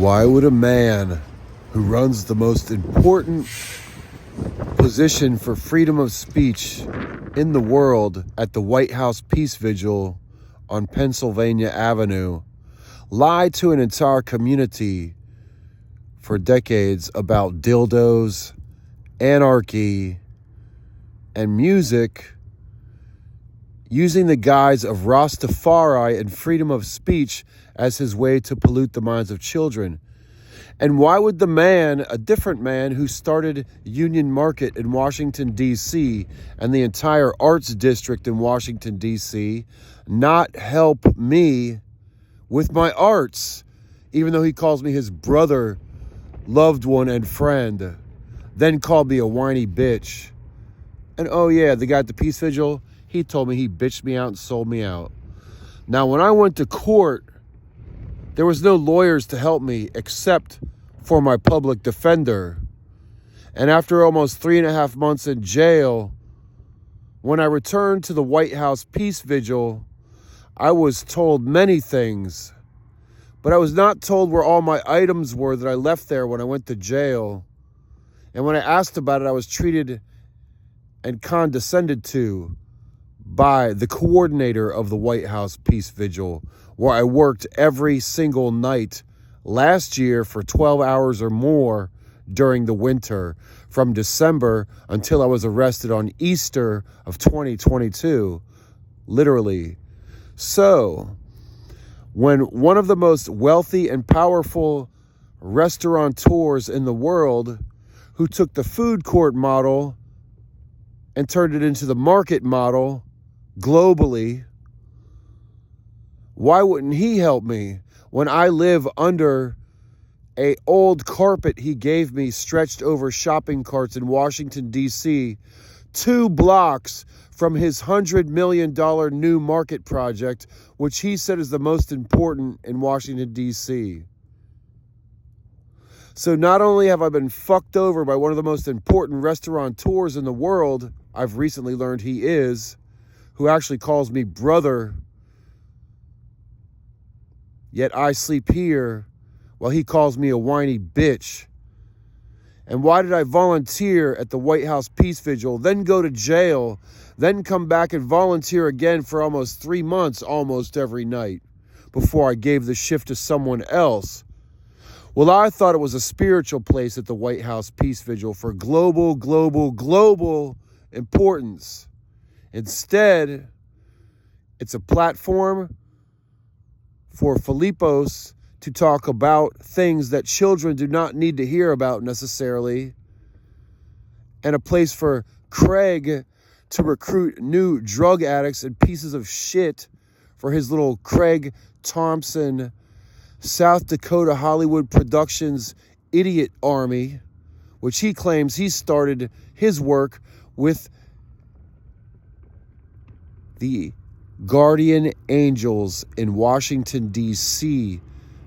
Why would a man who runs the most important position for freedom of speech in the world at the White House Peace Vigil on Pennsylvania Avenue lie to an entire community for decades about dildos, anarchy, and music, using the guise of Rastafari and freedom of speech as his way to pollute the minds of children? And why would the man, a different man who started Union Market in Washington, D.C., and the entire arts district in Washington, D.C., not help me with my arts, even though he calls me his brother, loved one, and friend, then called me a whiny bitch? And oh yeah, the guy at the Peace Vigil, he told me he bitched me out and sold me out. Now, when I went to court, there was no lawyers to help me except for my public defender. And after almost 3.5 months in jail, when I returned to the White House Peace Vigil, I was told many things, but I was not told where all my items were that I left there when I went to jail. And when I asked about it, I was treated and condescended to by the coordinator of the White House Peace Vigil, where I worked every single night last year for 12 hours or more during the winter, from December until I was arrested on Easter of 2022, literally. So, when one of the most wealthy and powerful restaurateurs in the world, who took the food court model and turned it into the market model globally, why wouldn't he help me when I live under a old carpet he gave me stretched over shopping carts in Washington, D.C., 2 blocks from his $100 million new market project, which he said is the most important in Washington, D.C. So not only have I been fucked over by one of the most important restaurateurs in the world, I've recently learned he is, who actually calls me brother, yet I sleep here while he calls me a whiny bitch. And why did I volunteer at the White House Peace Vigil, then go to jail, then come back and volunteer again for almost 3 months, almost every night, before I gave the shift to someone else? Well, I thought it was a spiritual place at the White House Peace Vigil for global importance. Instead, it's a platform for Filipos to talk about things that children do not need to hear about necessarily, and a place for Craig to recruit new drug addicts and pieces of shit for his little Craig Thompson, South Dakota Hollywood Productions idiot army, which he claims he started his work with the Guardian Angels in Washington, D.C.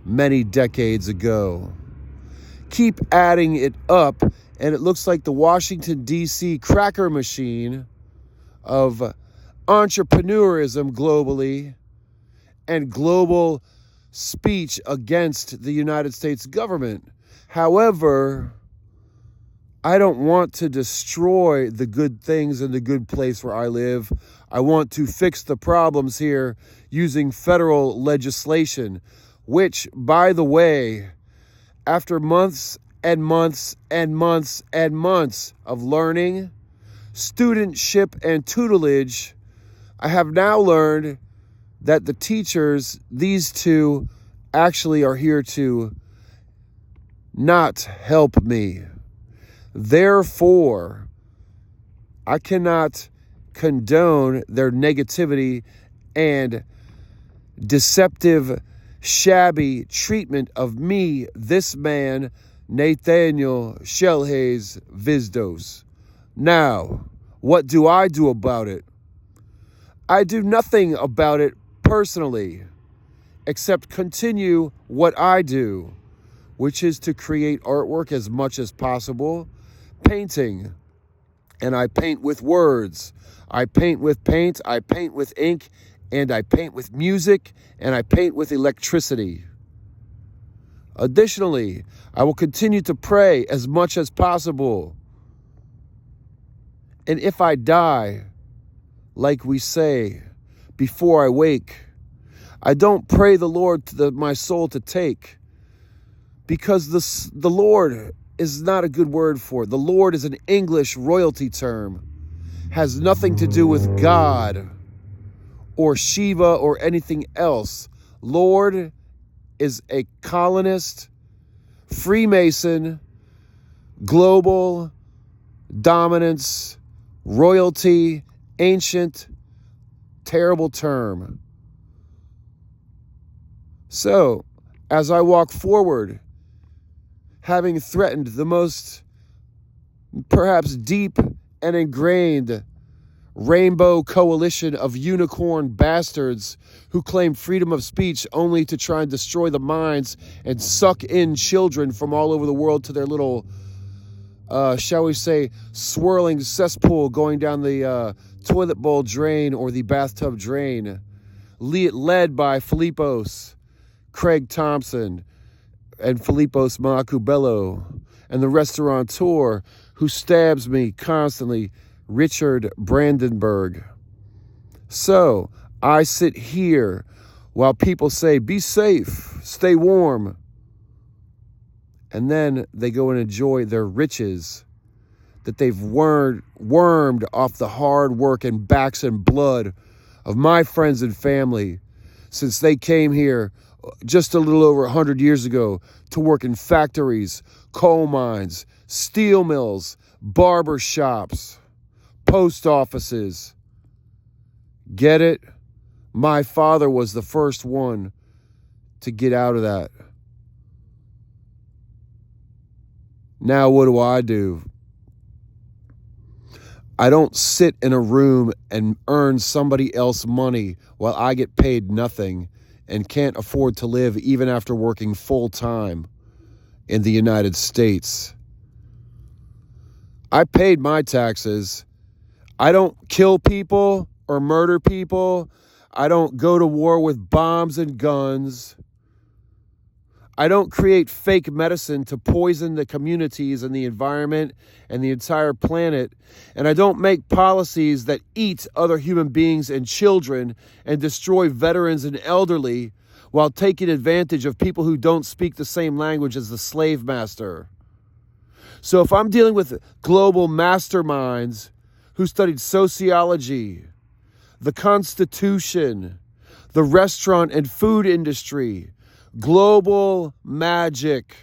many decades ago. Keep adding it up, and it looks like the Washington, D.C. cracker machine of entrepreneurism globally and global speech against the United States government. However, I don't want to destroy the good things in the good place where I live. I want to fix the problems here using federal legislation, which, by the way, after months and months and months and months of learning, studentship, and tutelage, I have now learned that the teachers, these two, actually are here to not help me. Therefore, I cannot condone their negativity and deceptive, shabby treatment of me, this man, Nathaniel Shellhays Vizdos. Now, what do I do about it? I do nothing about it personally, except continue what I do, which is to create artwork as much as possible, painting. And I paint with words. I paint with paint, I paint with ink, and I paint with music, and I paint with electricity. Additionally, I will continue to pray as much as possible. And if I die, like we say, before I wake, I don't pray the Lord to my soul to take, because the Lord is not a good word for it. The Lord is an English royalty term, has nothing to do with God or Shiva or anything else. Lord is a colonist, Freemason, global dominance, royalty, ancient, terrible term. So, as I walk forward, having threatened the most perhaps deep and ingrained rainbow coalition of unicorn bastards who claim freedom of speech only to try and destroy the minds and suck in children from all over the world to their little, shall we say, swirling cesspool going down the toilet bowl drain or the bathtub drain, led by Philippos, Craig Thompson, and Philippos Macubello, and the restaurateur who stabs me constantly, Richard Brandenburg. So I sit here while people say, be safe, stay warm. And then they go and enjoy their riches that they've wormed off the hard work and backs and blood of my friends and family since they came here just a little over 100 years ago to work in factories, coal mines, steel mills, barber shops, post offices. Get it? My father was the first one to get out of that. Now what do? I don't sit in a room and earn somebody else money while I get paid nothing and can't afford to live even after working full time in the United States. I paid my taxes. I don't kill people or murder people. I don't go to war with bombs and guns. I don't create fake medicine to poison the communities and the environment and the entire planet. And I don't make policies that eat other human beings and children and destroy veterans and elderly while taking advantage of people who don't speak the same language as the slave master. So if I'm dealing with global masterminds who studied sociology, the Constitution, the restaurant and food industry, global magic,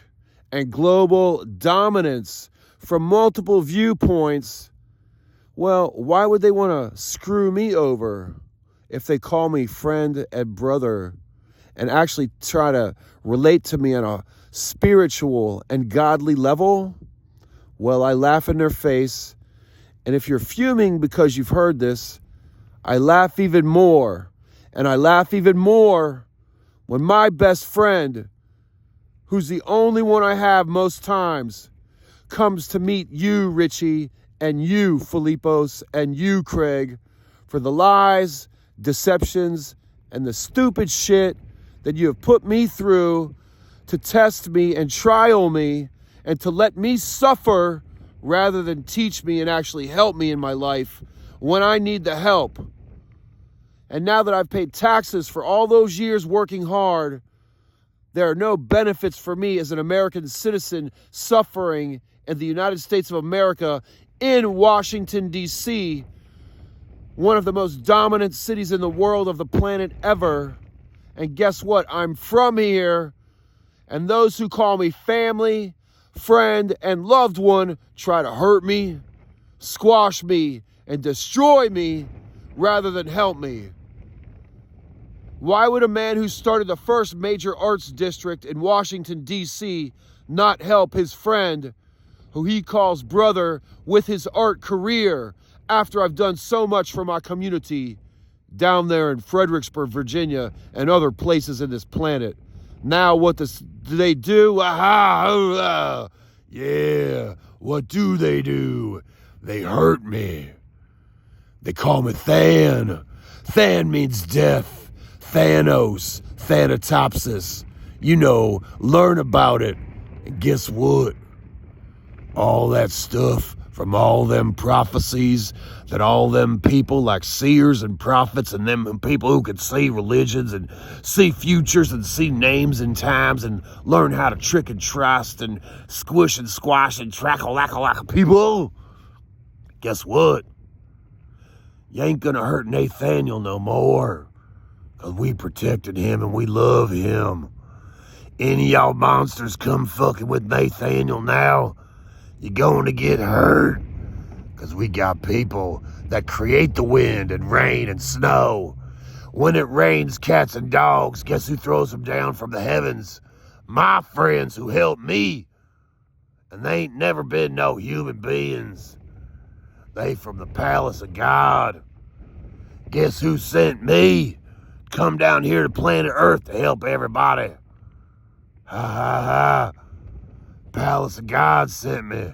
and global dominance from multiple viewpoints, well, why would they want to screw me over if they call me friend and brother and actually try to relate to me on a spiritual and godly level? Well, I laugh in their face, and if you're fuming because you've heard this, I laugh even more, and I laugh even more when my best friend, who's the only one I have most times, comes to meet you, Richie, and you, Philippos, and you, Craig, for the lies, deceptions, and the stupid shit that you have put me through to test me and trial me and to let me suffer rather than teach me and actually help me in my life when I need the help. And now that I've paid taxes for all those years working hard, there are no benefits for me as an American citizen suffering in the United States of America in Washington, D.C., one of the most dominant cities in the world of the planet ever. And guess what? I'm from here, and those who call me family, friend, and loved one try to hurt me, squash me, and destroy me rather than help me. Why would a man who started the first major arts district in Washington, D.C. not help his friend, who he calls brother, with his art career after I've done so much for my community down there in Fredericksburg, Virginia, and other places in this planet? Now what do they do? Aha! Yeah, what do? They hurt me. They call me Than. Than means death. Thanos, Thanatopsis. learn about it. And guess what? All that stuff from all them prophecies that all them people like seers and prophets and them people who could see religions and see futures and see names and times and learn how to trick and trust and squish and squash and trackle people. Guess what? You ain't gonna hurt Nathaniel no more. Cause we protected him and we love him. Any of y'all monsters come fucking with Nathaniel now, you're going to get hurt. Because we got people that create the wind and rain and snow. When it rains cats and dogs, guess who throws them down from the heavens? My friends who helped me. And they ain't never been no human beings. They from the palace of God. Guess who sent me? Come down here to planet Earth to help everybody. Ha ha ha. Palace of God sent me.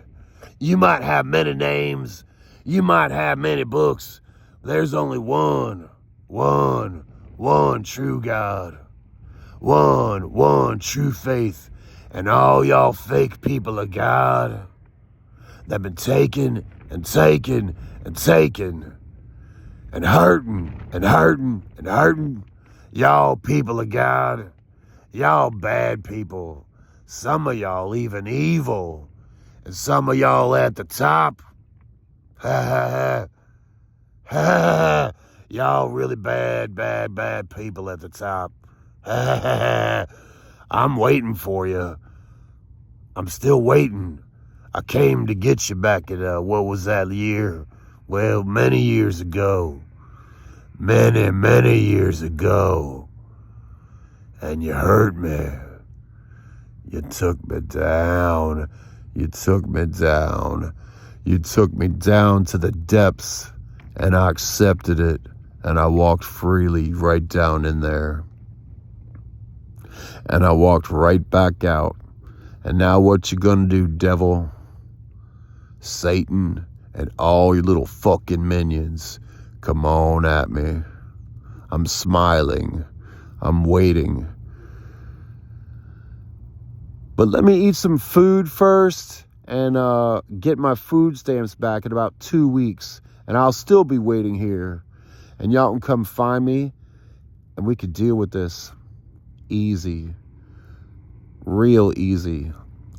You might have many names. You might have many books. There's only one true God. One true faith. And all y'all fake people of God that been taken and taken and taken and hurting. Y'all people of God. Y'all bad people. Some of y'all even evil. And some of y'all at the top. Ha ha ha. Ha ha ha. Y'all really bad people at the top. Ha ha ha. I'm waiting for you. I'm still waiting. I came to get you back at, what was that year? Well, many years ago. Many years ago. And you hurt me. You took me down. You took me down. You took me down to the depths. And I accepted it. And I walked freely right down in there. And I walked right back out. And now what you gonna do, devil? Satan and all your little fucking minions. Come on at me. I'm smiling. I'm waiting. But let me eat some food first and get my food stamps back in about 2 weeks. And I'll still be waiting here. And y'all can come find me and we could deal with this. Easy. Real easy.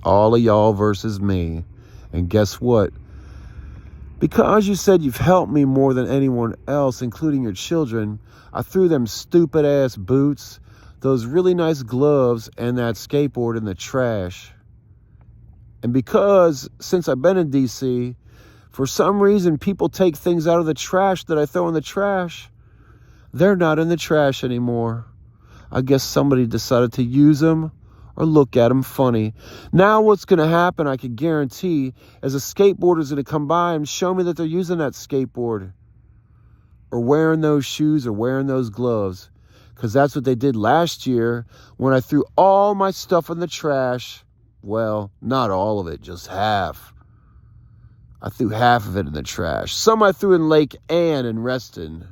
All of y'all versus me. And guess what? Because you said you've helped me more than anyone else, including your children, I threw them stupid ass boots, those really nice gloves, and that skateboard in the trash. And because, since I've been in DC, for some reason people take things out of the trash that I throw in the trash. They're not in the trash anymore. I guess somebody decided to use them or look at them funny. Now what's going to happen, I can guarantee, is a skateboarder's going to come by and show me that they're using that skateboard or wearing those shoes or wearing those gloves. Because that's what they did last year when I threw all my stuff in the trash. Well, not all of it, just half. I threw half of it in the trash. Some I threw in Lake Ann in Reston.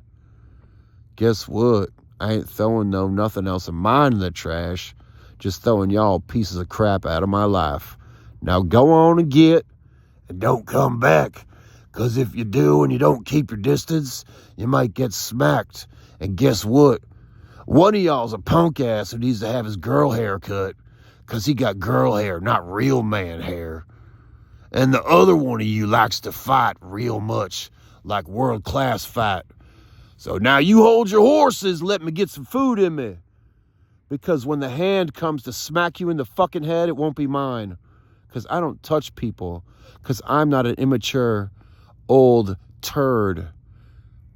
Guess what? I ain't throwing nothing else of mine in the trash. Just throwing y'all pieces of crap out of my life. Now go on and get, and don't come back. Because if you do and you don't keep your distance, you might get smacked. And guess what? One of y'all's a punk ass who needs to have his girl hair cut. Because he got girl hair, not real man hair. And the other one of you likes to fight real much. Like world-class fight. So now you hold your horses, let me get some food in me. Because when the hand comes to smack you in the fucking head, it won't be mine. Because I don't touch people. Because I'm not an immature, old turd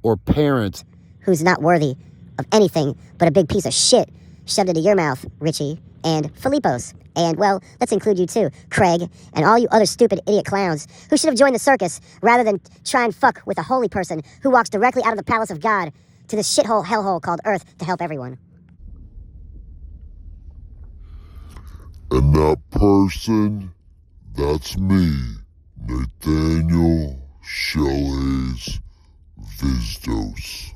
or parent who's not worthy of anything but a big piece of shit shoved into your mouth, Richie, and Filipos. And, well, let's include you too, Craig, and all you other stupid idiot clowns who should have joined the circus rather than try and fuck with a holy person who walks directly out of the palace of God to this shithole hellhole called Earth to help everyone. And that person, that's me, Nathaniel Shelley's Vizdos.